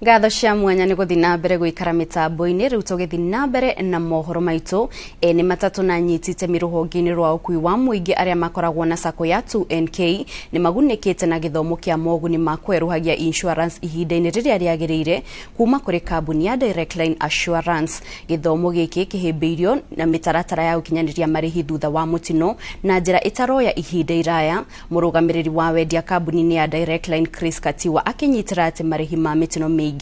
Ngatho cia mwanya ni guthi na mbere guikara mitambo-ini riu tugithi na mbere na mohoro maitu ni matatu na nyitite miruhongi-ini rwa ukui wa muingi aria makoragwo na sacco ya 2NK ni magunikite na githomo kia moguni ma kweruhagia insurance ihinda-ini riria riagirire kuma kuri kambuni ya Directline Assurance. Githomo giki kihimbiirio na mitaratara ya ukinyaniria marihi thutha wa mũtino na njira itaroya ihinda iraya. Murugamiriri wa wendia kambuni-ini ya Directline Chris Katiwa akinyitira ati marihi ma mitino mingi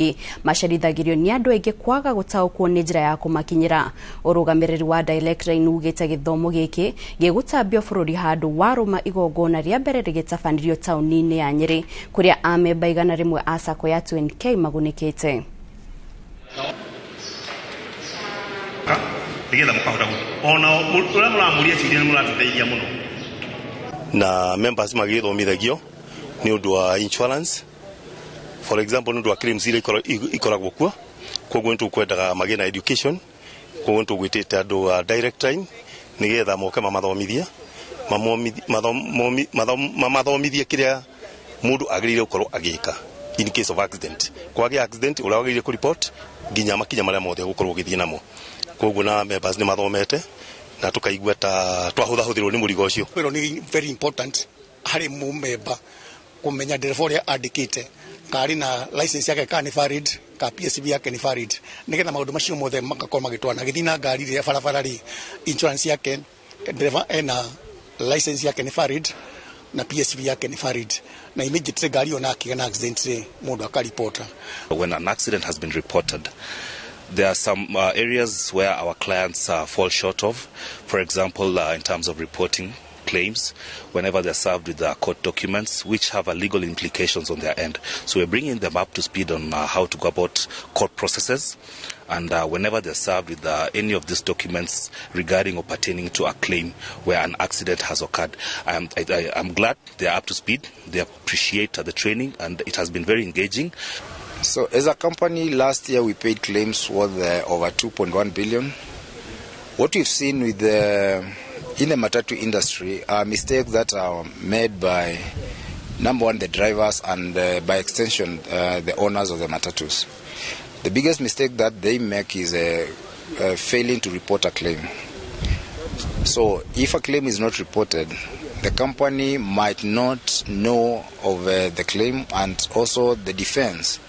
maciarithagirio ni andu aingi kwaga gutaukwo ni njira ya kumakinyira. Urugamiriri wa Directline ugite githomo giki gigutambio bururi handu waruma igongona ria mbere rigitabanirio tauni-ini ya Nyeri kuria amemba 100 a sacco ya 2NK magunikite. Na members magithomithagio ni undu wa insurance. For example, ndu wa claims ile ikoragwo kuo koguo ntu kwendaga magena education koguo ntu gwitite andu wa Directline nigetha moke mamathomithia mathomithie kiria mundu agirire ukorwo agika in case of accident. Kwagi accident ula wagirire ku report ginya makinya maria mothe gukorwo githie namo koguo na members ni mathomete na tukaigua ta twahuthahuthirwo ni murigo ucio. Ni very important hari mu member kumenya dereva uria andikite kari na license yake ka ni valid ka PSV yake ni valid nigetha maundu macio mothe magakorwo magitwana githina ngari ria barabara ri insurance yake dereva ena license yake ni valid na PSV yake ni valid na immediately ngari ona akigana accident mundu akaripota. When an accident has been reported, there are some areas where our clients fall short of. For example, in terms of reporting claims whenever they're served with court documents which have legal implications on their end. So we're bringing them up to speed on how to go about court processes, and whenever they're served with any of these documents regarding or pertaining to a claim where an accident has occurred. I'm glad they're up to speed. They appreciate the training and it has been very engaging. So as a company, last year we paid claims worth over 2.1 billion. What we've seen with in the matatu industry are mistakes that are made by, number one, the drivers and by extension the owners of the matatus. The biggest mistake that they make is failing to report a claim. So if a claim is not reported, the company might not know of the claim, and also the defense